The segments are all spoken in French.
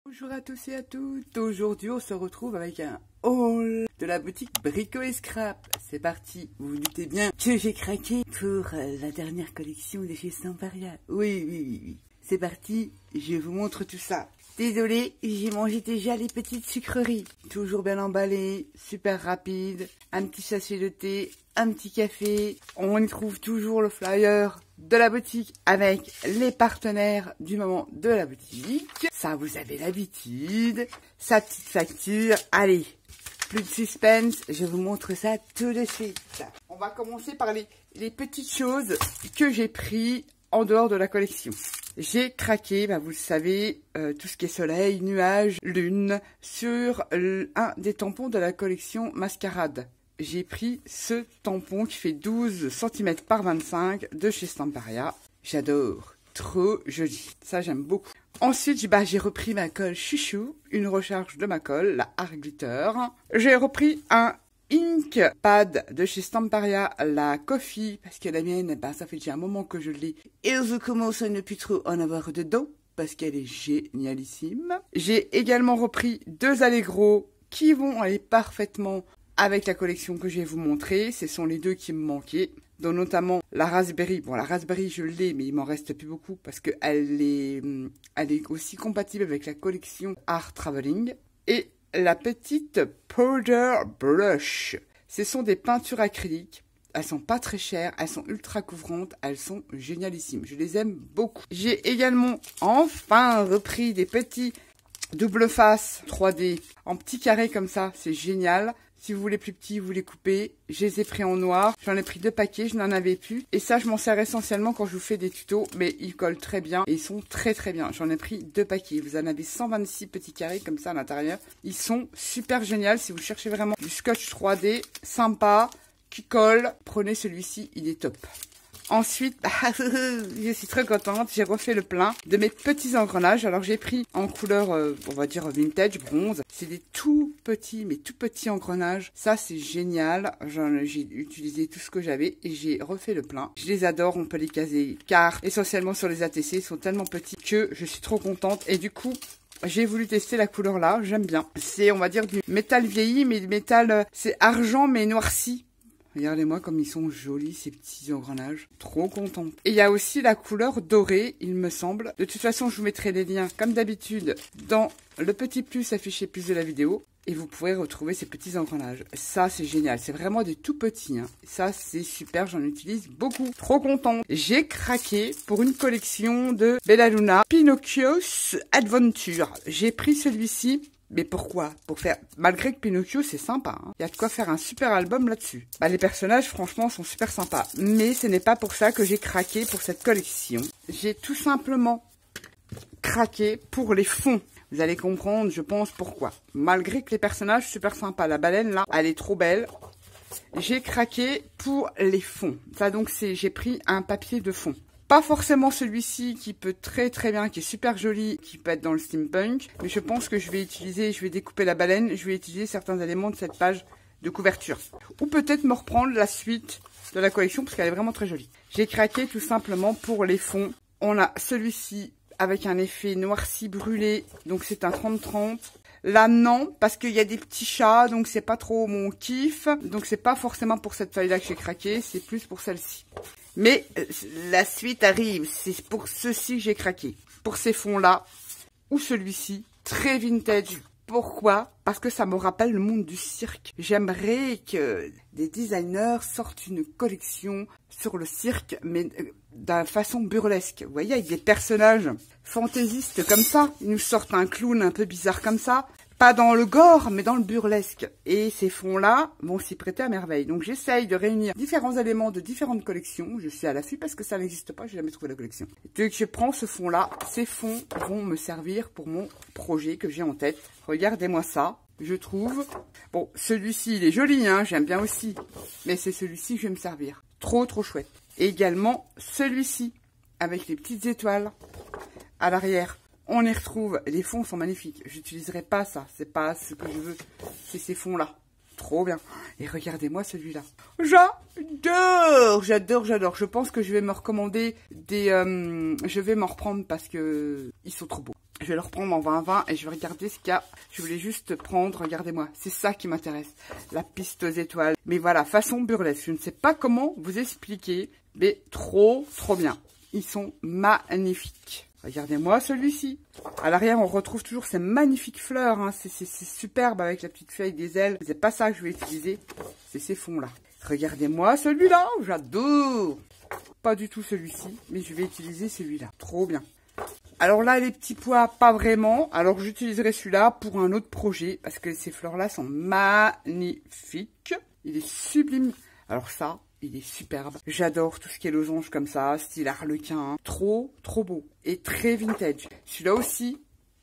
Bonjour à tous et à toutes, aujourd'hui on se retrouve avec un haul de la boutique Brico et Scrap. C'est parti, vous vous doutez bien que j'ai craqué pour la dernière collection de chez Samparia. Oui, c'est parti, je vous montre tout ça. Désolé, j'ai mangé déjà les petites sucreries, toujours bien emballées, super rapide, un petit sachet de thé, un petit café. On y trouve toujours le flyer de la boutique avec les partenaires du moment de la boutique. Ça, vous avez l'habitude. Sa petite facture. Allez, plus de suspense, je vous montre ça tout de suite. On va commencer par les petites choses que j'ai pris en dehors de la collection. J'ai craqué, vous le savez, tout ce qui est soleil, nuages, lune, sur un des tampons de la collection Mascarade. J'ai pris ce tampon qui fait 12 cm par 25 de chez Samparia. J'adore, trop joli, ça j'aime beaucoup. Ensuite, j'ai repris ma colle chouchou, une recharge de ma colle, la Art Glitter. J'ai repris un Ink Pad de chez Samparia, la Coffee, parce que la mienne, ça fait déjà un moment que je l'ai. Et je commence à ne plus trop en avoir dedans, parce qu'elle est génialissime. J'ai également repris deux Allegro qui vont aller parfaitement avec la collection que je vais vous montrer. Ce sont les deux qui me manquaient, dont notamment la Raspberry. Bon, la Raspberry, je l'ai, mais il m'en reste plus beaucoup, parce qu'elle est aussi compatible avec la collection Art Traveling. Et la petite Powder Brush. Ce sont des peintures acryliques. Elles sont pas très chères, elles sont ultra couvrantes, elles sont génialissimes. Je les aime beaucoup. J'ai également enfin repris des petits double face 3D en petits carrés comme ça. C'est génial. Si vous voulez plus petits, vous les coupez. Je les ai pris en noir. J'en ai pris 2 paquets, je n'en avais plus. Et ça, je m'en sers essentiellement quand je vous fais des tutos. Mais ils collent très bien et ils sont très bien. J'en ai pris 2 paquets. Vous en avez 126 petits carrés comme ça à l'intérieur. Ils sont super géniaux. Si vous cherchez vraiment du scotch 3D sympa, qui colle, prenez celui-ci, il est top. Ensuite, je suis très contente, j'ai refait le plein de mes petits engrenages. Alors j'ai pris en couleur, on va dire vintage, bronze. C'est des tout petits, mais tout petits engrenages. Ça c'est génial. J'ai utilisé tout ce que j'avais et j'ai refait le plein. Je les adore, on peut les caser car essentiellement sur les ATC, ils sont tellement petits que je suis trop contente. Et du coup, j'ai voulu tester la couleur là, j'aime bien. C'est, on va dire, du métal vieilli, mais du métal, c'est argent mais noirci. Regardez-moi comme ils sont jolis, ces petits engrenages. Trop contente. Et il y a aussi la couleur dorée, il me semble. De toute façon, je vous mettrai les liens, comme d'habitude, dans le petit plus affiché plus de la vidéo. Et vous pourrez retrouver ces petits engrenages. Ça, c'est génial. C'est vraiment des tout petits. Ça, c'est super. J'en utilise beaucoup. Trop contente. J'ai craqué pour une collection de Bellaluna Pinocchio's Adventure. J'ai pris celui-ci. Mais pourquoi? Pour faire... Malgré que Pinocchio, c'est sympa. Il y a de quoi faire un super album là-dessus. Les personnages, franchement, sont super sympas. Mais ce n'est pas pour ça que j'ai craqué pour cette collection. J'ai tout simplement craqué pour les fonds. Vous allez comprendre, je pense, pourquoi. Malgré que les personnages, super sympas. La baleine, là, elle est trop belle. J'ai craqué pour les fonds. Ça, donc, j'ai pris un papier de fond. Pas forcément celui-ci qui peut très bien, qui est super joli, qui peut être dans le steampunk. Mais je pense que je vais découper la baleine, je vais utiliser certains éléments de cette page de couverture. Ou peut-être me reprendre la suite de la collection parce qu'elle est vraiment très jolie. J'ai craqué tout simplement pour les fonds. On a celui-ci avec un effet noirci brûlé, donc c'est un 30-30. Là, non, parce qu'il y a des petits chats, donc c'est pas trop mon kiff. Donc c'est pas forcément pour cette feuille-là que j'ai craqué, c'est plus pour celle-ci. Mais la suite arrive, c'est pour ceux-ci que j'ai craqué. Pour ces fonds-là, ou celui-ci, très vintage. Pourquoi? Parce que ça me rappelle le monde du cirque. J'aimerais que des designers sortent une collection sur le cirque, mais d'une façon burlesque. Vous voyez, avec des personnages fantaisistes comme ça. Ils nous sortent un clown un peu bizarre comme ça. Pas dans le gore, mais dans le burlesque. Et ces fonds-là vont s'y prêter à merveille. Donc j'essaye de réunir différents éléments de différentes collections. Je suis à l'affût parce que ça n'existe pas, j'ai jamais trouvé la collection. Dès que je prends ce fond-là, ces fonds vont me servir pour mon projet que j'ai en tête. Regardez-moi ça, je trouve. Bon, celui-ci, il est joli, hein, j'aime bien aussi. Mais c'est celui-ci que je vais me servir. Trop chouette. Et également celui-ci, avec les petites étoiles à l'arrière. On y retrouve, les fonds sont magnifiques. J'utiliserai pas ça, c'est pas ce que je veux, c'est ces fonds-là. Trop bien. Et regardez-moi celui-là. J'adore, j'adore, j'adore. Je pense que je vais me recommander des... je vais m'en reprendre parce que ils sont trop beaux. Je vais le reprendre en 2020 et je vais regarder ce qu'il y a. Je voulais juste prendre, regardez-moi, c'est ça qui m'intéresse. La piste aux étoiles. Mais voilà, façon burlesque. Je ne sais pas comment vous expliquer, mais trop, trop bien. Ils sont magnifiques. Regardez-moi celui-ci. À l'arrière, on retrouve toujours ces magnifiques fleurs. Hein. C'est superbe avec la petite feuille des ailes. C'est pas ça que je vais utiliser. C'est ces fonds-là. Regardez-moi celui-là. J'adore. Pas du tout celui-ci, mais je vais utiliser celui-là. Trop bien. Alors là, les petits pois, pas vraiment. Alors, j'utiliserai celui-là pour un autre projet. Parce que ces fleurs-là sont magnifiques. Il est sublime. Alors ça, il est superbe. J'adore tout ce qui est losange comme ça, style harlequin. Trop, trop beau. Et très vintage. Celui-là aussi,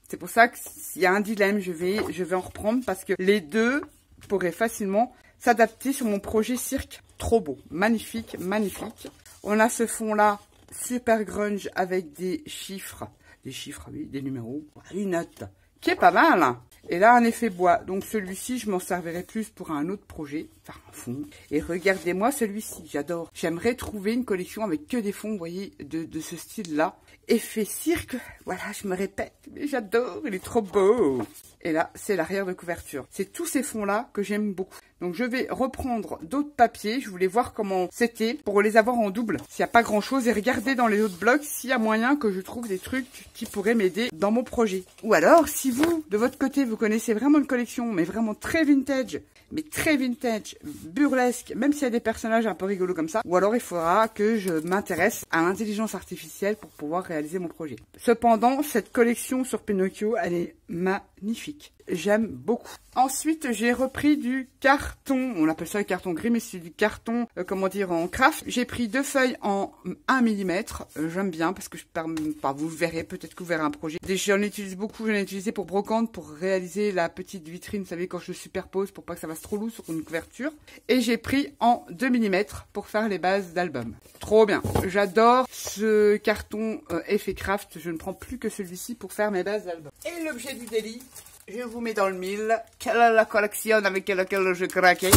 c'est pour ça qu'il y a un dilemme. Je vais en reprendre parce que les deux pourraient facilement s'adapter sur mon projet cirque. Trop beau. Magnifique, magnifique. On a ce fond-là, super grunge avec des chiffres. Des chiffres, oui, des numéros. Une note qui est pas mal. Hein. Et là, un effet bois. Donc, celui-ci, je m'en servirai plus pour un autre projet. Enfin, un fond. Et regardez-moi celui-ci. J'adore. J'aimerais trouver une collection avec que des fonds, vous voyez, de ce style-là. Effet cirque. Voilà, je me répète. Mais j'adore. Il est trop beau. Et là, c'est l'arrière de couverture. C'est tous ces fonds-là que j'aime beaucoup. Donc, je vais reprendre d'autres papiers. Je voulais voir comment c'était pour les avoir en double. S'il n'y a pas grand-chose. Et regarder dans les autres blocs s'il y a moyen que je trouve des trucs qui pourraient m'aider dans mon projet. Ou alors, si vous, de votre côté, vous connaissez vraiment une collection, mais vraiment très vintage, burlesque, même s'il y a des personnages un peu rigolos comme ça. Ou alors, il faudra que je m'intéresse à l'intelligence artificielle pour pouvoir réaliser mon projet. Cependant, cette collection sur Pinocchio, elle est magnifique. J'aime beaucoup. Ensuite, j'ai repris du carton. On appelle ça le carton gris, mais c'est du carton, comment dire, en craft. J'ai pris 2 feuilles en 1 mm. J'aime bien parce que vous le verrez, peut-être que vous verrez un projet. J'en utilise beaucoup. J'en ai utilisé pour brocante, pour réaliser la petite vitrine, vous savez, quand je superpose, pour pas que ça fasse trop lourd sur une couverture. Et j'ai pris en 2 mm pour faire les bases d'album. Trop bien. J'adore ce carton effet craft. Je ne prends plus que celui-ci pour faire mes bases d'album. Et l'objet du délit, je vous mets dans le mille. Quelle est la collection avec laquelle je craquais?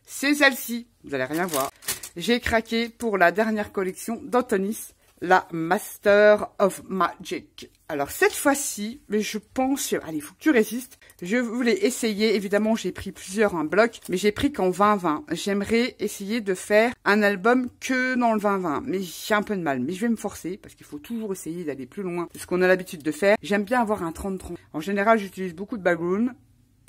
C'est celle-ci. Vous allez rien voir. J'ai craqué pour la dernière collection d'Antonis, la Master of Magic. Alors cette fois-ci, mais je pense, allez, il faut que tu résistes. Je voulais essayer, évidemment j'ai pris plusieurs en bloc, mais j'ai pris qu'en 2020. J'aimerais essayer de faire un album que dans le 2020, mais j'ai un peu de mal. Mais je vais me forcer, parce qu'il faut toujours essayer d'aller plus loin de ce qu'on a l'habitude de faire. J'aime bien avoir un 30-30. En général, j'utilise beaucoup de background,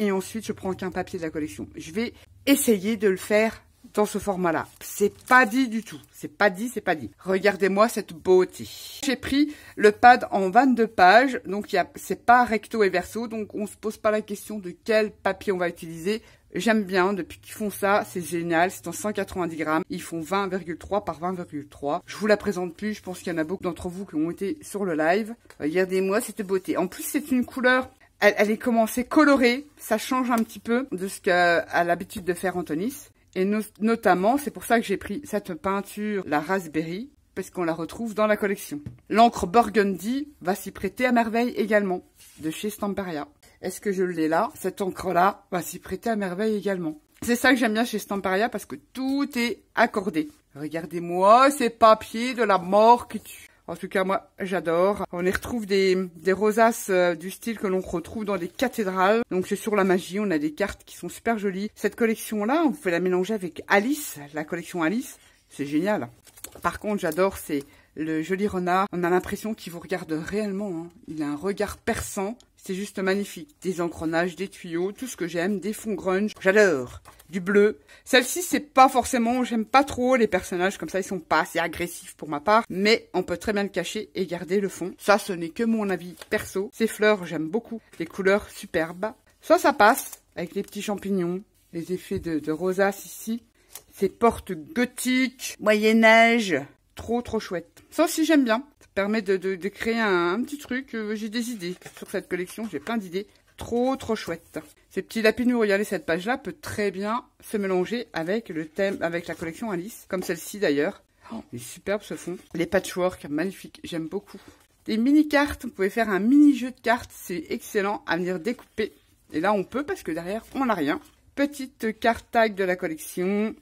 et ensuite je prends qu'un papier de la collection. Je vais essayer de le faire dans ce format-là. C'est pas dit du tout. C'est pas dit, c'est pas dit. Regardez-moi cette beauté. J'ai pris le pad en 22 pages. Donc, c'est pas recto et verso. Donc, on se pose pas la question de quel papier on va utiliser. J'aime bien. Depuis qu'ils font ça, c'est génial. C'est en 190 grammes. Ils font 20,3 par 20,3. Je vous la présente plus. Je pense qu'il y en a beaucoup d'entre vous qui ont été sur le live. Regardez-moi cette beauté. En plus, c'est une couleur... Elle est commencée colorée. Ça change un petit peu de ce qu'a l'habitude de faire Antonis. Et notamment, c'est pour ça que j'ai pris cette peinture, la Raspberry, parce qu'on la retrouve dans la collection. L'encre Burgundy va s'y prêter à merveille également, de chez Stamperia. Est-ce que je l'ai là? Cette encre-là va s'y prêter à merveille également. C'est ça que j'aime bien chez Stamperia, parce que tout est accordé. Regardez-moi ces papiers de la mort qui tue. En tout cas, moi, j'adore. On y retrouve des rosaces du style que l'on retrouve dans des cathédrales. Donc, c'est sur la magie. On a des cartes qui sont super jolies. Cette collection-là, on peut la mélanger avec Alice, la collection Alice. C'est génial. Par contre, j'adore, c'est le joli renard. On a l'impression qu'il vous regarde réellement. Hein. Il a un regard perçant. C'est juste magnifique. Des engrenages, des tuyaux, tout ce que j'aime. Des fonds grunge. J'adore. Du bleu. Celle-ci, c'est pas forcément... J'aime pas trop les personnages comme ça. Ils sont pas assez agressifs pour ma part. Mais on peut très bien le cacher et garder le fond. Ça, ce n'est que mon avis perso. Ces fleurs, j'aime beaucoup. Les couleurs superbes. Ça passe avec les petits champignons. Les effets de rosace ici. Ces portes gothiques. Moyen-Âge. Trop, trop chouette. Ça aussi, j'aime bien. Ça permet de créer un petit truc. J'ai des idées sur cette collection. J'ai plein d'idées. Trop, trop chouette. Ces petits lapinous, regardez, cette page-là peut très bien se mélanger avec le thème, avec la collection Alice. Comme celle-ci, d'ailleurs. Oh, il est superbe, ce fond. Les patchwork, magnifiques. J'aime beaucoup. Des mini-cartes. Vous pouvez faire un mini-jeu de cartes. C'est excellent à venir découper. Et là, on peut, parce que derrière, on n'a rien. petite carte tag de la collection.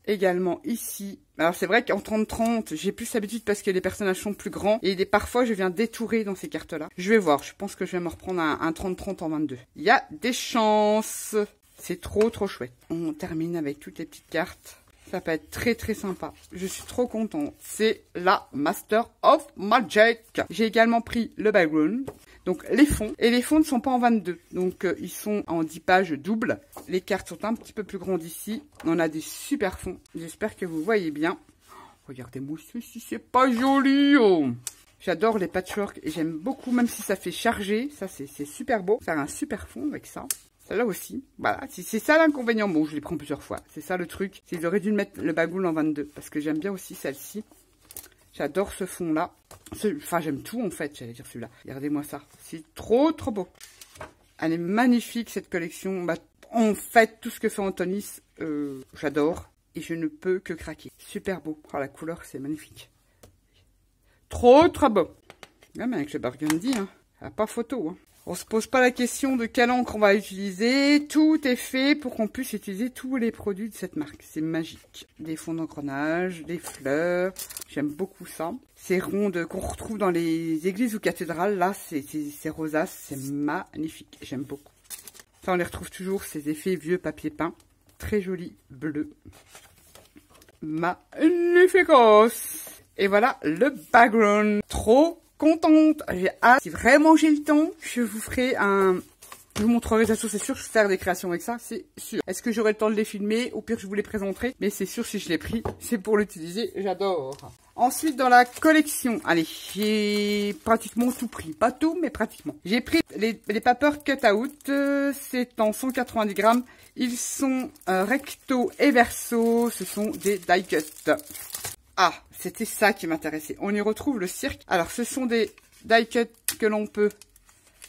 Également ici. Alors c'est vrai qu'en 30-30, j'ai plus l'habitude parce que les personnages sont plus grands. Et parfois, je viens détourer dans ces cartes-là. Je vais voir. Je pense que je vais me reprendre un 30-30 en 22. Il y a des chances. C'est trop chouette. On termine avec toutes les petites cartes. Ça peut être très sympa. Je suis trop contente. C'est la Master of Magic. J'ai également pris le background. Donc les fonds. Et les fonds ne sont pas en 22. Donc ils sont en 10 pages doubles. Les cartes sont un petit peu plus grandes ici. On a des super fonds. J'espère que vous voyez bien. Regardez-moi ceci, c'est pas joli. Oh. J'adore les patchwork et j'aime beaucoup, même si ça fait charger. Ça, c'est super beau. Faire un super fond avec ça. Celle-là aussi. Voilà, c'est ça l'inconvénient. Bon, je les prends plusieurs fois. C'est ça le truc. Ils auraient dû mettre le bagoule en 22. Parce que j'aime bien aussi celle-ci. J'adore ce fond-là. Enfin, j'aime tout en fait, j'allais dire celui-là. Regardez-moi ça. C'est trop beau. Elle est magnifique cette collection. Bah, en fait, tout ce que fait Antonis, j'adore. Et je ne peux que craquer. Super beau. Oh, la couleur, c'est magnifique. Trop beau. Même avec le burgundy, hein. Pas photo, hein. On se pose pas la question de quelle encre on va utiliser. Tout est fait pour qu'on puisse utiliser tous les produits de cette marque. C'est magique. Des fonds d'engrenage, des fleurs. J'aime beaucoup ça. Ces rondes qu'on retrouve dans les églises ou cathédrales. Là, c'est rosace. C'est magnifique. J'aime beaucoup. Ça, on les retrouve toujours, ces effets vieux papier peint. Très joli bleu. Magnificos. Et voilà le background. Trop contente, j'ai hâte. Si vraiment j'ai le temps, je vous ferai je vous montrerai ça, c'est sûr, je vais faire des créations avec ça, c'est sûr. Est-ce que j'aurai le temps de les filmer? Au pire, je vous les présenterai. Mais c'est sûr, si je l'ai pris, c'est pour l'utiliser, j'adore. Ensuite, dans la collection, allez, j'ai pratiquement tout pris. Pas tout, mais pratiquement. J'ai pris les paper cut-out, c'est en 190 grammes. Ils sont recto et verso, ce sont des die cut. Ah, c'était ça qui m'intéressait. On y retrouve le cirque. Alors, ce sont des die cut que l'on peut,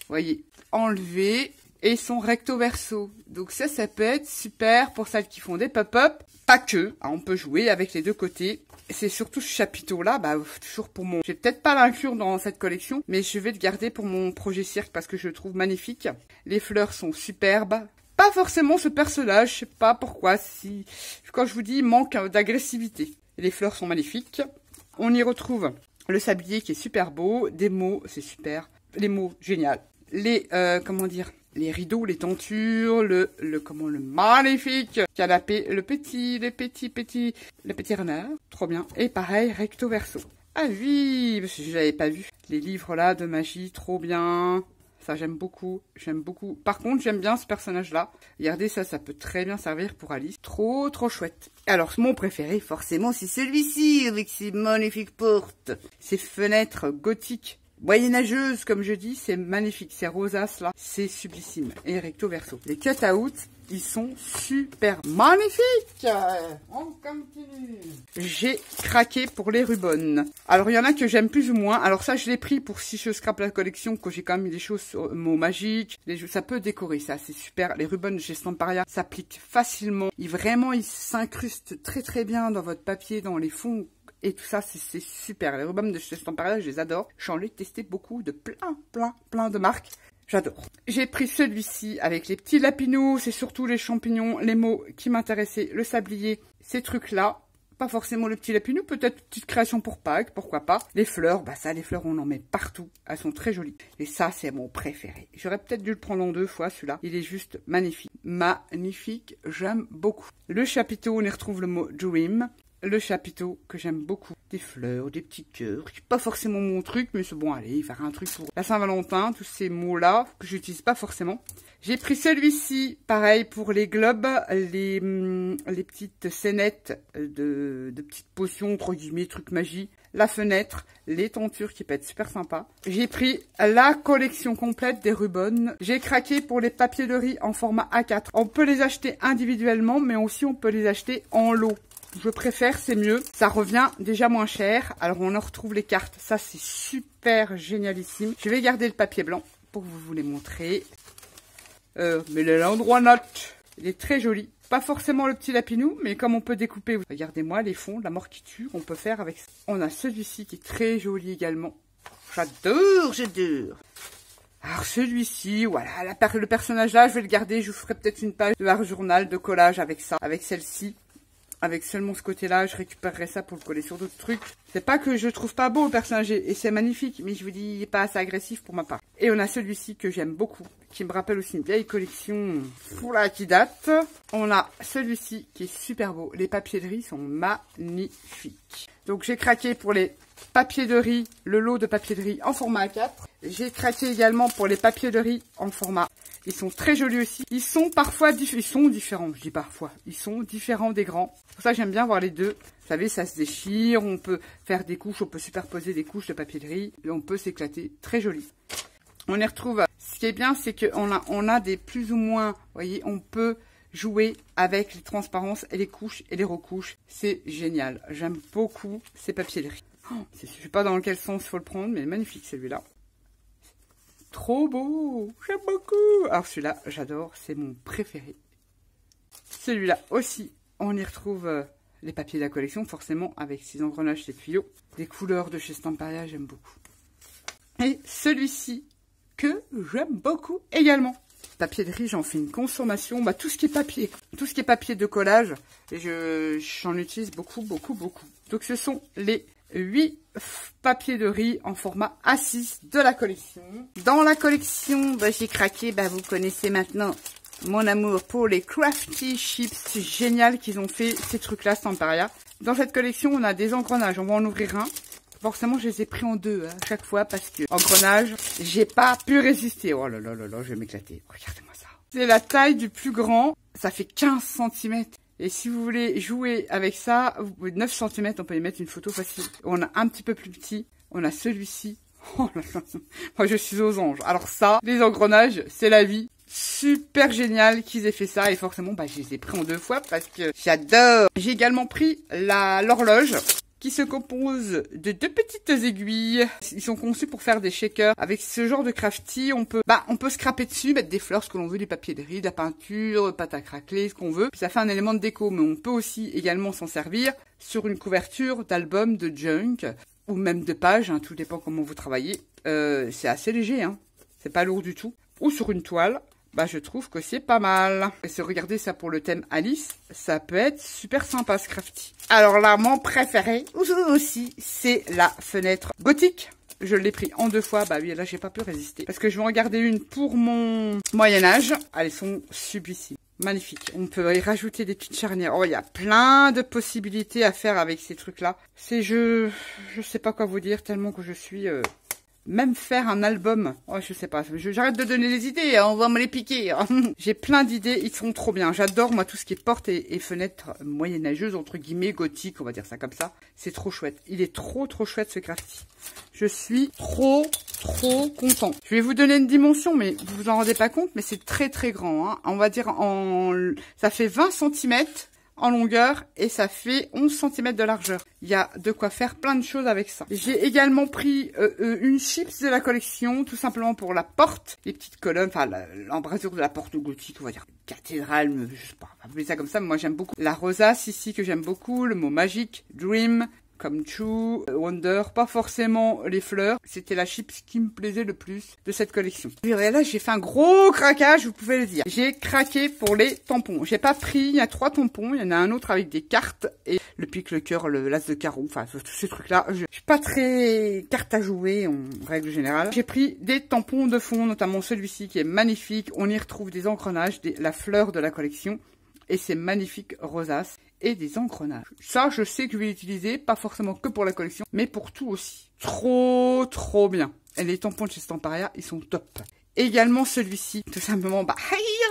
voyez, enlever et ils sont recto verso. Donc ça peut être super pour celles qui font des pop-up. Pas que, hein, on peut jouer avec les deux côtés. C'est surtout ce chapiteau-là, bah, toujours pour mon... Je vais peut-être pas l'inclure dans cette collection, mais je vais le garder pour mon projet cirque parce que je le trouve magnifique. Les fleurs sont superbes. Pas forcément ce personnage, je sais pas pourquoi. Quand je vous dis, il manque d'agressivité. Les fleurs sont magnifiques. On y retrouve le sablier qui est super beau. Des mots, c'est super. Les mots, génial. Les, comment dire, les rideaux, les tentures, le magnifique canapé, le petit renard. Trop bien. Et pareil, recto verso. Ah oui, parce que je l'avais pas vu. Les livres là de magie, trop bien. Ça, j'aime beaucoup. J'aime beaucoup. Par contre, j'aime bien ce personnage-là. Regardez, ça peut très bien servir pour Alice. Trop chouette. Alors, mon préféré, forcément, c'est celui-ci, avec ses magnifiques portes. Ces fenêtres gothiques, moyenâgeuses, comme je dis, c'est magnifique. Ces rosaces, là, c'est sublissime. Et recto verso. Les cut-out, ils sont super magnifiques. On continue. J'ai craqué pour les rubans. Alors, il y en a que j'aime plus ou moins. Alors ça, je l'ai pris pour si je scrape la collection, que j'ai quand même mis des choses sur mots magiques. Ça peut décorer, ça, c'est super. Les rubans chez Stamparia s'appliquent facilement. Ils s'incrustent très bien dans votre papier, dans les fonds. Et tout ça, c'est super. Les rubans de chez Stamparia, je les adore. J'en ai testé beaucoup de plein de marques. J'adore. J'ai pris celui-ci avec les petits lapinous, c'est surtout les champignons, les mots qui m'intéressaient, le sablier, ces trucs-là. Pas forcément le petit lapinou, peut-être une petite création pour Pâques, pourquoi pas. Les fleurs, bah ça, les fleurs, on en met partout. Elles sont très jolies. Et ça, c'est mon préféré. J'aurais peut-être dû le prendre en 2 fois, celui-là. Il est juste magnifique. Magnifique, j'aime beaucoup. Le chapiteau, on y retrouve le mot Dream. Le chapiteau que j'aime beaucoup. Des fleurs, des petits cœurs. C'est pas forcément mon truc, mais c'est bon, allez, faire un truc pour la Saint-Valentin. Tous ces mots-là que j'utilise pas forcément. J'ai pris celui-ci, pareil, pour les globes, les petites scénettes de petites potions, entre guillemets, trucs magie. La fenêtre, les tentures qui peut être super sympa. J'ai pris la collection complète des rubans. J'ai craqué pour les papiers de riz en format A4. On peut les acheter individuellement, mais aussi on peut les acheter en lot. Je préfère, c'est mieux. Ça revient déjà moins cher. Alors, on en retrouve les cartes. Ça, c'est super génialissime. Je vais garder le papier blanc pour vous les montrer. Mais l'endroit note. Il est très joli. Pas forcément le petit lapinou, mais comme on peut découper, regardez-moi les fonds, la mort qui tue, on peut faire avec ça. On a celui-ci qui est très joli également. J'adore. Alors celui-ci, voilà, le personnage là, je vais le garder. Je vous ferai peut-être une page de art journal, de collage avec ça, avec celle-ci. Avec seulement ce côté-là, je récupérerai ça pour le coller sur d'autres trucs. C'est pas que je trouve pas beau le personnage, et c'est magnifique, mais je vous dis, il est pas assez agressif pour ma part. Et on a celui-ci que j'aime beaucoup, qui me rappelle aussi une vieille collection qui date. On a celui-ci qui est super beau. Les papiers de riz sont magnifiques. Donc j'ai craqué pour les papiers de riz, le lot de papiers de riz en format A4. J'ai craqué également pour les papiers de riz en format. Ils sont très jolis aussi. Ils sont parfois différents. Je dis parfois. Ils sont différents des grands. C'est pour ça que j'aime bien voir les deux. Vous savez, ça se déchire. On peut faire des couches. On peut superposer des couches de papier de riz. Et on peut s'éclater. Très joli. On y retrouve. Ce qui est bien, c'est qu'on a des plus ou moins. Vous voyez, on peut jouer avec les transparences et les couches et les recouches. C'est génial. J'aime beaucoup ces papiers de riz. Oh, je ne sais pas dans quel sens il faut le prendre, mais magnifique celui-là. Trop beau, j'aime beaucoup. Alors celui-là, j'adore, c'est mon préféré. Celui-là aussi, on y retrouve les papiers de la collection, forcément, avec ces engrenages, ces tuyaux. Des couleurs de chez Stamparia, j'aime beaucoup. Et celui-ci, que j'aime beaucoup également. Papier de riz, j'en fais une consommation. Bah, tout ce qui est papier de collage, j'en utilise beaucoup. Donc ce sont les 8 papiers de riz en format A6 de la collection. Dans la collection, bah, j'ai craqué, bah, vous connaissez maintenant mon amour pour les Crafty Chips. C'est génial qu'ils ont fait ces trucs-là, Stamparia. Dans cette collection, on a des engrenages. On va en ouvrir un. Forcément, je les ai pris en deux à chaque fois parce que engrenage, j'ai pas pu résister. Oh là là là là, je vais m'éclater. Regardez-moi ça. C'est la taille du plus grand. Ça fait 15 cm. Et si vous voulez jouer avec ça, vous pouvez 9 cm, on peut y mettre une photo facile. On a un petit peu plus petit, on a celui-ci. Oh là là, moi je suis aux anges. Alors ça, les engrenages, c'est la vie. Super génial qu'ils aient fait ça. Et forcément, bah, je les ai pris en deux fois parce que j'adore. J'ai également pris l'horloge qui se compose de 2 petites aiguilles. Ils sont conçus pour faire des shakers. Avec ce genre de crafty, on peut scraper dessus, mettre des fleurs, ce que l'on veut, des papiers de riz, de la peinture, pâte à craqueler, ce qu'on veut. Puis ça fait un élément de déco, mais on peut aussi également s'en servir sur une couverture d'album, de junk, ou même de page, hein, tout dépend comment vous travaillez. C'est assez léger, hein. C'est pas lourd du tout. Ou sur une toile. Bah, je trouve que c'est pas mal. Et si vous regardez ça pour le thème Alice, ça peut être super sympa ce crafty. Alors là, mon préféré aussi, c'est la fenêtre gothique. Je l'ai pris en deux fois. Bah oui, là, j'ai pas pu résister. Parce que je vais en garder une pour mon Moyen-Âge. Elles sont sublissimes. Magnifique. On peut y rajouter des petites charnières. Oh, il y a plein de possibilités à faire avec ces trucs-là. Je sais pas quoi vous dire tellement que je suis... Même faire un album, oh, je sais pas, j'arrête de donner des idées, hein, on va me les piquer. J'ai plein d'idées, ils sont trop bien. J'adore moi tout ce qui est portes et fenêtres moyenâgeuses, entre guillemets, gothiques, on va dire ça comme ça. C'est trop chouette, il est trop chouette ce crafty. Je suis trop content. Je vais vous donner une dimension, mais vous vous en rendez pas compte, mais c'est très grand. Hein. On va dire, ça fait 20 cm en longueur et ça fait 11 cm de largeur. Il y a de quoi faire plein de choses avec ça. J'ai également pris une chips de la collection, tout simplement pour la porte, les petites colonnes, enfin l'embrasure de la porte gothique, on va dire cathédrale, je sais pas, on va appeler ça comme ça, mais moi j'aime beaucoup. La rosace ici que j'aime beaucoup, le mot magique, dream, comme True, Wonder, pas forcément les fleurs. C'était la chips qui me plaisait le plus de cette collection. Et là, j'ai fait un gros craquage, vous pouvez le dire. J'ai craqué pour les tampons. J'ai pas pris, il y a 3 tampons, il y en a un autre avec des cartes et le pique, le cœur, l'as de carreau, enfin, tous ces trucs-là. Je suis pas très carte à jouer en règle générale. J'ai pris des tampons de fond, notamment celui-ci qui est magnifique. On y retrouve des engrenages, la fleur de la collection. Et c'est magnifique rosace. Et des engrenages. Ça, je sais que je vais l'utiliser, pas forcément que pour la collection, mais pour tout aussi. Trop bien. Et les tampons de chez Stamparia, ils sont top. Également celui-ci, tout simplement, bah,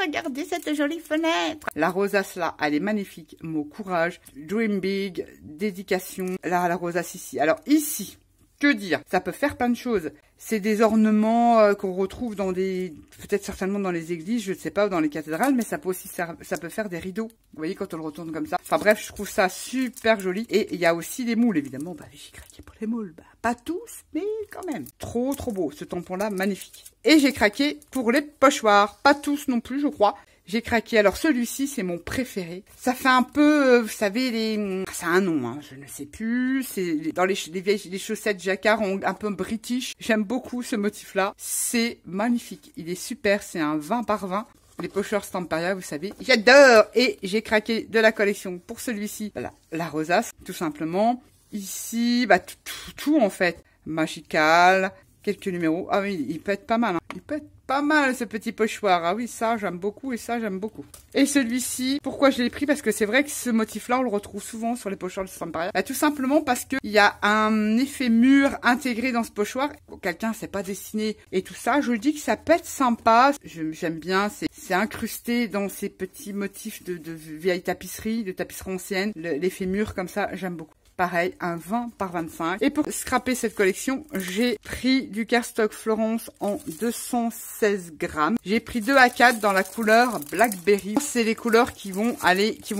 regardez cette jolie fenêtre. La rosace là, elle est magnifique. Mot courage, dream big, dédication. Là, la rosace ici. Alors ici, que dire? Ça peut faire plein de choses. C'est des ornements qu'on retrouve dans peut-être certainement dans les églises, je ne sais pas, ou dans les cathédrales, mais ça peut aussi ça peut faire des rideaux. Vous voyez quand on le retourne comme ça. Enfin bref, je trouve ça super joli. Et il y a aussi des moules, évidemment. Bah j'ai craqué pour les moules. Bah pas tous, mais quand même. Trop beau, ce tampon-là, magnifique. Et j'ai craqué pour les pochoirs. Pas tous non plus, je crois. J'ai craqué. Alors celui-ci, c'est mon préféré. Ça fait un peu, vous savez, les... C'est un nom, hein, je ne sais plus. C'est dans les chaussettes jacquard un peu british. J'aime beaucoup ce motif-là. C'est magnifique. Il est super. C'est un 20 par 20. Les pocheurs Stamperia, vous savez, j'adore. Et j'ai craqué de la collection pour celui-ci. Voilà, la rosace, tout simplement. Ici, bah tout en fait. Magical, quelques numéros. Ah oui, il peut être pas mal. Hein. Il peut être pas mal ce petit pochoir. Ah oui, ça j'aime beaucoup et ça j'aime beaucoup. Et celui-ci, pourquoi je l'ai pris? Parce que c'est vrai que ce motif-là, on le retrouve souvent sur les pochoirs de Stamperia. Bah, tout simplement parce qu'il y a un effet mur intégré dans ce pochoir. Quelqu'un s'est pas dessiné et tout ça. Je vous dis que ça peut être sympa. J'aime bien. C'est incrusté dans ces petits motifs de vieille tapisserie, de tapisserie ancienne. L'effet mur comme ça, j'aime beaucoup. Pareil, un 20 par 25. Et pour scraper cette collection, j'ai pris du cardstock Florence en 216 grammes. J'ai pris 2 A4 dans la couleur Blackberry. C'est les couleurs qui vont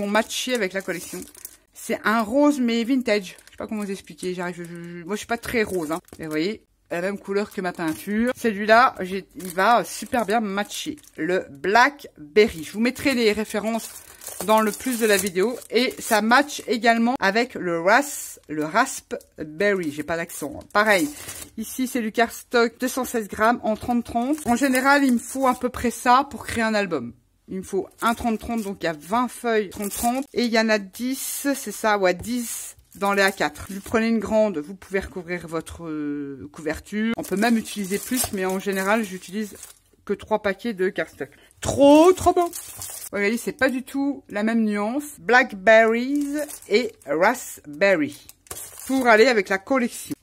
matcher avec la collection. C'est un rose mais vintage. Je sais pas comment vous expliquer. Moi, je suis pas très rose, hein. Mais vous voyez, la même couleur que ma peinture. Celui-là, il va super bien matcher. Le Blackberry. Je vous mettrai les références dans le plus de la vidéo et ça match également avec le Raspberry, j'ai pas d'accent. Pareil, ici c'est du cardstock 216 grammes en 30-30. En général, il me faut à peu près ça pour créer un album. Il me faut un 30-30, donc il y a 20 feuilles 30-30 et il y en a 10, c'est ça, ouais, 10 dans les A4. Vous prenez une grande, vous pouvez recouvrir votre couverture. On peut même utiliser plus, mais en général, j'utilise que 3 paquets de cardstock. Trop bon. Vous voyez, c'est pas du tout la même nuance. Blackberries et Raspberry. Pour aller avec la collection.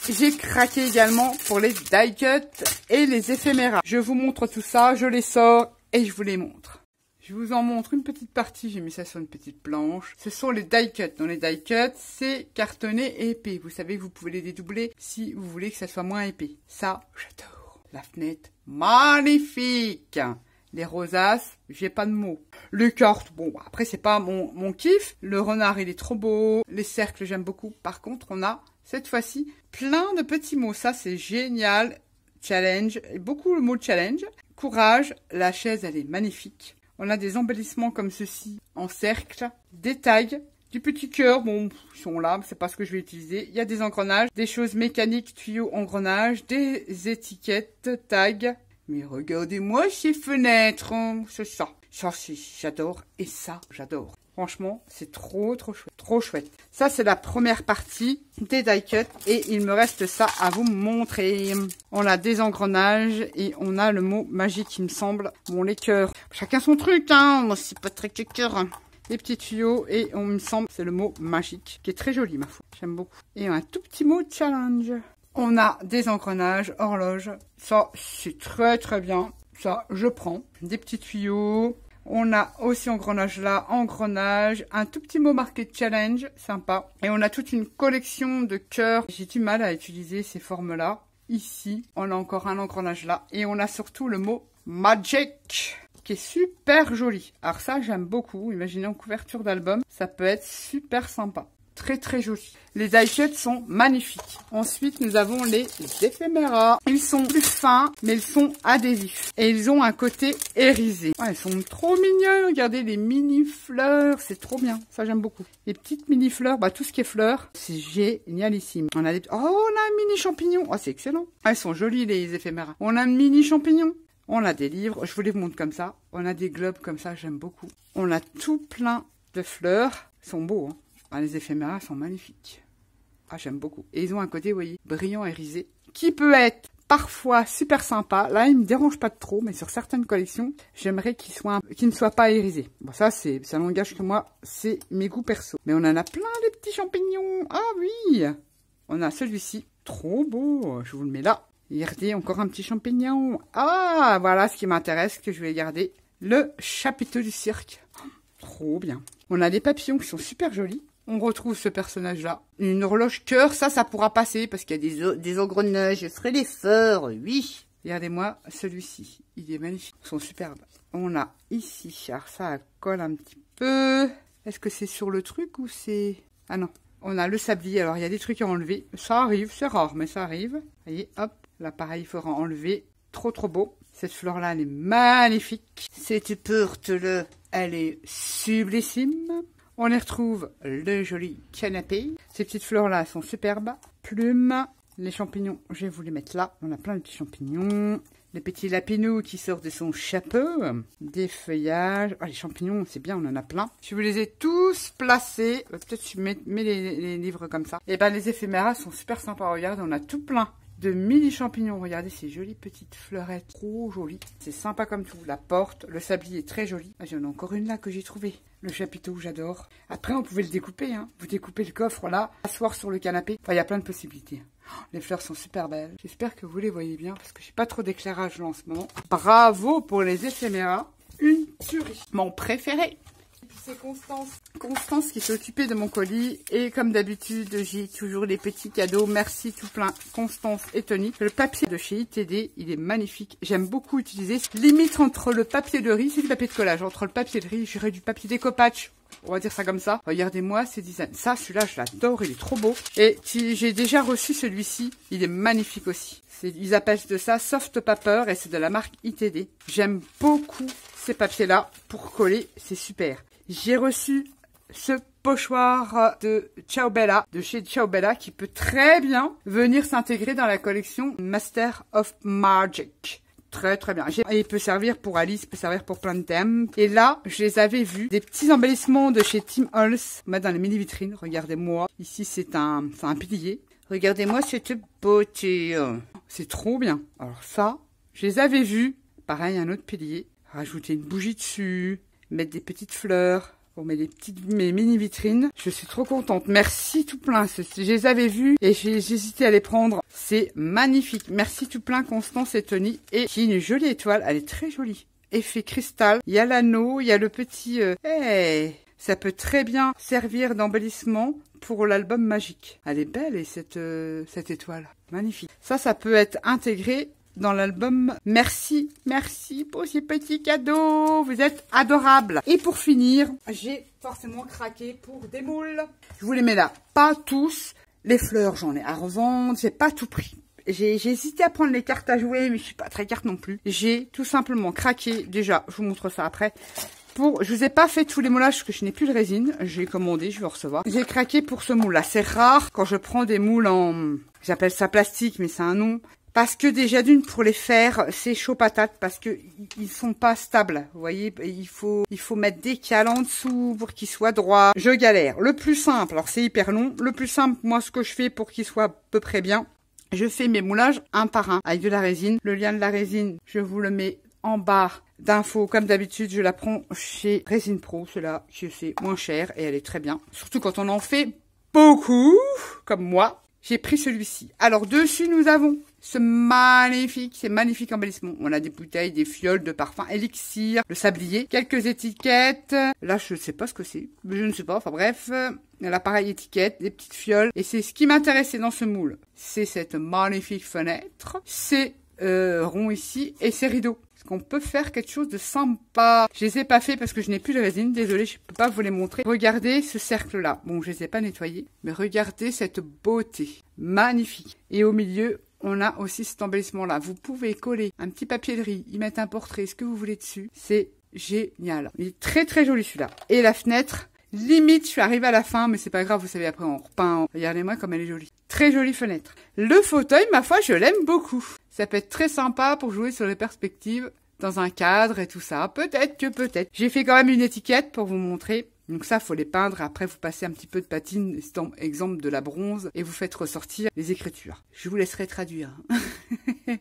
J'ai craqué également pour les die cut et les éphéméras. Je vous montre tout ça, je les sors et je vous les montre. Je vous en montre une petite partie, j'ai mis ça sur une petite planche. Ce sont les die cut. Dans les die cut, c'est cartonné et épais. Vous savez que vous pouvez les dédoubler si vous voulez que ça soit moins épais. Ça, j'adore. La fenêtre, magnifique. Les rosaces, j'ai pas de mots. Le cartes, bon, après c'est pas mon kiff. Le renard, il est trop beau. Les cercles, j'aime beaucoup. Par contre, on a, cette fois-ci, plein de petits mots. Ça, c'est génial. Challenge, beaucoup le mot challenge. Courage, la chaise, elle est magnifique. On a des embellissements comme ceci, en cercle. Des tags, du petit cœur, bon, ils sont là, c'est pas ce que je vais utiliser. Il y a des engrenages, des choses mécaniques, tuyaux, engrenages, des étiquettes, tags. Mais regardez-moi ces fenêtres, hein. C'est ça. Ça, j'adore. Et ça, j'adore. Franchement, c'est trop chouette. Trop chouette. Ça, c'est la première partie des die cut. Et il me reste ça à vous montrer. On a des engrenages et on a le mot magique, il me semble. Bon, les cœurs. Chacun son truc, hein. Moi, c'est pas très cœur, hein. Les petits tuyaux et on me semble c'est le mot magique qui est très joli, ma foi. J'aime beaucoup. Et un tout petit mot challenge. On a des engrenages, horloges. Ça, c'est très bien. Ça, je prends. Des petits tuyaux. On a aussi engrenage là, engrenage. Un tout petit mot marqué challenge, sympa. Et on a toute une collection de cœurs. J'ai du mal à utiliser ces formes-là. Ici, on a encore un engrenage là. Et on a surtout le mot magic, qui est super joli. Alors ça, j'aime beaucoup. Imaginez en couverture d'album, ça peut être super sympa. Très joli. Les die cuts sont magnifiques. Ensuite, nous avons les éphéméras. Ils sont plus fins, mais ils sont adhésifs. Et ils ont un côté irisé. Ouais, ils sont trop mignons. Regardez les mini fleurs. C'est trop bien. Ça, j'aime beaucoup. Les petites mini fleurs, bah, tout ce qui est fleurs, c'est génialissime. On a des... Oh, on a un mini champignon. Oh, c'est excellent. Ah, ils sont jolis, les éphéméras. On a un mini champignon. On a des livres. Je vous les montre comme ça. On a des globes comme ça. J'aime beaucoup. On a tout plein de fleurs. Ils sont beaux, hein. Ah, les éphéméras sont magnifiques. Ah, j'aime beaucoup. Et ils ont un côté, vous voyez, brillant et irisé, qui peut être parfois super sympa. Là, il me dérange pas de trop, mais sur certaines collections, j'aimerais qu'il ne soit pas irisé. Bon, ça, ça n'engage que moi, c'est mes goûts perso. Mais on en a plein, les petits champignons. Ah oui! On a celui-ci, trop beau. Je vous le mets là. Regardez, encore un petit champignon. Ah, voilà ce qui m'intéresse, que je vais garder. Le chapiteau du cirque. Oh, trop bien. On a des papillons qui sont super jolis. On retrouve ce personnage-là. Une horloge cœur, ça pourra passer parce qu'il y a des engrenages. Je ferai l'effort, oui. Regardez-moi celui-ci. Il est magnifique. Ils sont superbes. On a ici, alors ça colle un petit peu. Est-ce que c'est sur le truc ou c'est... Ah non. On a le sablier. Alors, il y a des trucs à enlever. Ça arrive, c'est rare, mais ça arrive. Vous voyez, hop. Là, pareil, il faudra enlever trop beau. Cette fleur-là, elle est magnifique. Cette porte-là, elle est sublissime. On y retrouve le joli canapé. Ces petites fleurs-là sont superbes. Plumes. Les champignons, je vais vous les mettre là. On a plein de petits champignons. Les petits lapinous qui sortent de son chapeau. Des feuillages. Ah, les champignons, c'est bien, on en a plein. Je vous les ai tous placés. Peut-être je mets les livres comme ça. Et ben les éphéméras sont super sympas. Regardez, on a tout plein de mini champignons. Regardez ces jolies petites fleurettes. Trop jolies. C'est sympa comme tout. La porte, le sablier est très joli. Ah, j'en ai encore une là que j'ai trouvée. Le chapiteau, j'adore. Après, on pouvait le découper. Hein. Vous découpez le coffre là, asseoir sur le canapé. Enfin, il y a plein de possibilités. Les fleurs sont super belles. J'espère que vous les voyez bien parce que j'ai pas trop d'éclairage là en ce moment. Bravo pour les éphéméras. Une tuerie. Mon préféré. C'est Constance. Constance qui s'est occupée de mon colis. Et comme d'habitude, j'ai toujours des petits cadeaux. Merci tout plein. Constance et Tony. Le papier de chez ITD, il est magnifique. J'aime beaucoup utiliser. Limite entre le papier de riz, c'est du papier de collage. Entre le papier de riz, j'irai du papier découpage. On va dire ça comme ça. Regardez-moi ces designs. Ça, celui-là, je l'adore. Il est trop beau. Et j'ai déjà reçu celui-ci. Il est magnifique aussi. Ils appellent de ça Soft Paper et c'est de la marque ITD. J'aime beaucoup ces papiers-là pour coller. C'est super. J'ai reçu ce pochoir de Ciao Bella, de chez Ciao Bella, qui peut très bien venir s'intégrer dans la collection Master of Magic. Très bien. Et il peut servir pour Alice, il peut servir pour plein de thèmes. Et là, je les avais vus. Des petits embellissements de chez Tim Holtz. On met dans les mini vitrines. Regardez-moi. Ici, c'est un pilier. Regardez-moi cette beauté. C'est trop bien. Alors ça, je les avais vus. Pareil, un autre pilier. Rajouter une bougie dessus. Mettre des petites fleurs. Pour mes mini vitrines. Je suis trop contente. Merci tout plein. Je les avais vus et j'ai hésité à les prendre. C'est magnifique. Merci tout plein Constance et Tony. Et j'ai une jolie étoile. Elle est très jolie. Effet cristal. Il y a l'anneau. Il y a le petit... ça peut très bien servir d'embellissement pour l'album magique. Elle est belle et cette étoile. Magnifique. Ça peut être intégré dans l'album. Merci pour ces petits cadeaux. Vous êtes adorables. Et pour finir, j'ai forcément craqué pour des moules. Je vous les mets là. Pas tous. Les fleurs, j'en ai à revendre. J'ai pas tout pris. J'ai hésité à prendre les cartes à jouer, mais je suis pas très carte non plus. J'ai tout simplement craqué. Déjà, je vous montre ça après. Je vous ai pas fait tous les moulages parce que je n'ai plus de résine. J'ai commandé, je vais en recevoir. J'ai craqué pour ce moule-là. C'est rare quand je prends des moules en... J'appelle ça plastique, mais c'est un nom. Parce que déjà d'une pour les faire, c'est chaud patate parce que ils sont pas stables. Vous voyez, il faut mettre des cales en dessous pour qu'ils soient droits. Je galère. Le plus simple, alors c'est hyper long. Le plus simple, moi ce que je fais pour qu'ils soient à peu près bien, je fais mes moulages un par un avec de la résine. Le lien de la résine, je vous le mets en barre d'infos. Comme d'habitude, je la prends chez Résine Pro, celle-là, qui c'est moins cher et elle est très bien. Surtout quand on en fait beaucoup, comme moi. J'ai pris celui-ci. Alors, dessus, nous avons ce magnifique embellissement. On a des bouteilles, des fioles de parfum, élixir, le sablier, quelques étiquettes. Là, je ne sais pas ce que c'est. Je ne sais pas. Enfin bref, l'appareil étiquette, des petites fioles. Et c'est ce qui m'intéressait dans ce moule. C'est cette magnifique fenêtre. C'est rond ici et ces rideaux. Qu'on peut faire quelque chose de sympa. Je les ai pas fait parce que je n'ai plus de résine. Désolée, je peux pas vous les montrer. Regardez ce cercle-là. Bon, je les ai pas nettoyés, mais regardez cette beauté. Magnifique. Et au milieu, on a aussi cet embellissement-là. Vous pouvez coller un petit papier de riz, y mettre un portrait, ce que vous voulez dessus. C'est génial. Il est très joli celui-là. Et la fenêtre, limite, je suis arrivée à la fin, mais c'est pas grave, vous savez, après on repeint. Regardez-moi comme elle est jolie. Très jolie fenêtre. Le fauteuil, ma foi, je l'aime beaucoup. Ça peut être très sympa pour jouer sur les perspectives dans un cadre et tout ça. Peut-être. J'ai fait quand même une étiquette pour vous montrer. Donc ça, faut les peindre. Après, vous passez un petit peu de patine, exemple de la bronze, et vous faites ressortir les écritures. Je vous laisserai traduire.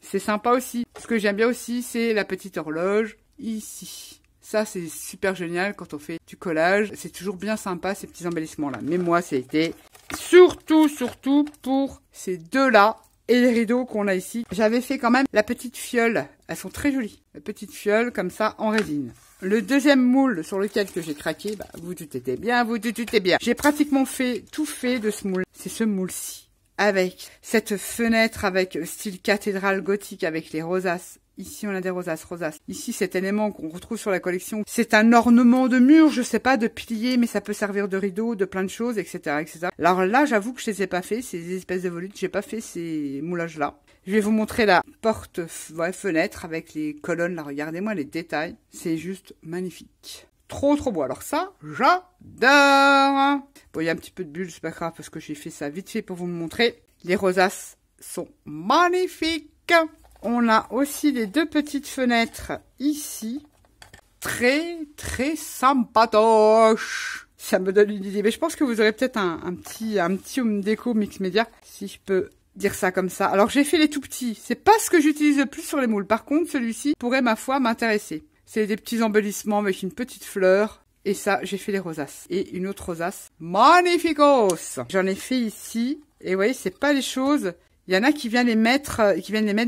C'est sympa aussi. Ce que j'aime bien aussi, c'est la petite horloge ici. Ça, c'est super génial quand on fait du collage. C'est toujours bien sympa, ces petits embellissements-là. Mais moi, c'était surtout pour ces deux-là. Et les rideaux qu'on a ici. J'avais fait quand même la petite fiole. Elles sont très jolies. La petite fiole comme ça en résine. Le deuxième moule sur lequel que j'ai craqué, vous doutez bien. J'ai pratiquement tout fait de ce moule. C'est ce moule-ci. avec cette fenêtre avec style cathédrale gothique avec les rosaces. Ici, on a des rosaces. Ici, cet élément qu'on retrouve sur la collection, c'est un ornement de mur, je sais pas, de pilier, mais ça peut servir de rideau, de plein de choses, etc., etc. Alors là, j'avoue que je les ai pas fait, ces espèces de volutes, j'ai pas fait ces moulages-là. Je vais vous montrer la porte, fenêtre avec les colonnes, là, regardez-moi les détails. C'est juste magnifique. Trop beau. Alors ça, j'adore. Bon, il y a un petit peu de bulles, c'est pas grave, parce que j'ai fait ça vite fait pour vous le montrer. Les rosaces sont magnifiques. On a aussi les deux petites fenêtres ici. Très sympatoche. Ça me donne une idée. Mais je pense que vous aurez peut-être un petit home déco mix média, si je peux dire ça comme ça. Alors j'ai fait les tout petits. C'est pas ce que j'utilise le plus sur les moules. Par contre, celui-ci pourrait, ma foi, m'intéresser. C'est des petits embellissements avec une petite fleur. Et ça, j'ai fait les rosaces. Et une autre rosace. Magnificos! J'en ai fait ici. Et vous voyez, c'est pas les choses... Il y en a qui viennent les mettre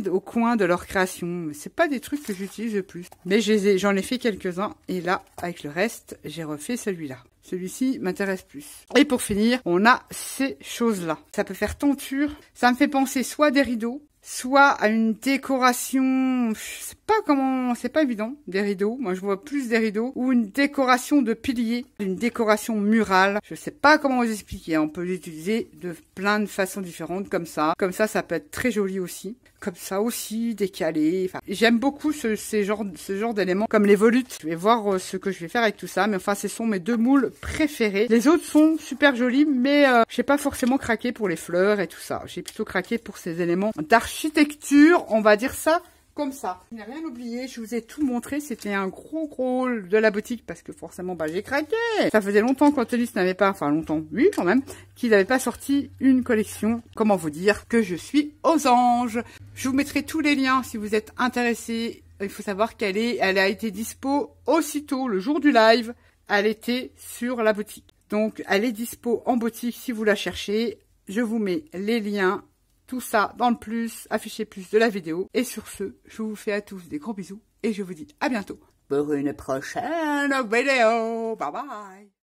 au coin de leur création. C'est pas des trucs que j'utilise le plus. Mais j'en ai fait quelques-uns. Et là, avec le reste, j'ai refait celui-là. Celui-ci m'intéresse plus. Et pour finir, on a ces choses-là. Ça peut faire tenture. Ça me fait penser soit des rideaux, soit à une décoration, c'est pas évident, des rideaux. Moi, je vois plus des rideaux ou une décoration de piliers, une décoration murale. Je sais pas comment vous expliquer. On peut l'utiliser de plein de façons différentes, comme ça. Comme ça peut être très joli aussi. Comme ça aussi, décalé. Enfin, j'aime beaucoup ce genre d'éléments, comme les volutes. Je vais voir ce que je vais faire avec tout ça. Mais enfin, ce sont mes deux moules préférés. Les autres sont super jolis, mais j'ai pas forcément craqué pour les fleurs et tout ça. J'ai plutôt craqué pour ces éléments d'architecture, on va dire ça comme ça. Je n'ai rien oublié, je vous ai tout montré. C'était un gros haul de la boutique parce que forcément, j'ai craqué. Ça faisait longtemps qu'Anthony n'avait pas, enfin longtemps, oui quand même, qu'il n'avait pas sorti une collection. Comment vous dire que je suis aux anges. Je vous mettrai tous les liens si vous êtes intéressés. Il faut savoir elle a été dispo aussitôt, le jour du live. Elle était sur la boutique. Donc, elle est dispo en boutique si vous la cherchez. Je vous mets les liens, tout ça dans le plus, affiché plus de la vidéo. Et sur ce, je vous fais à tous des gros bisous et je vous dis à bientôt pour une prochaine vidéo. Bye bye.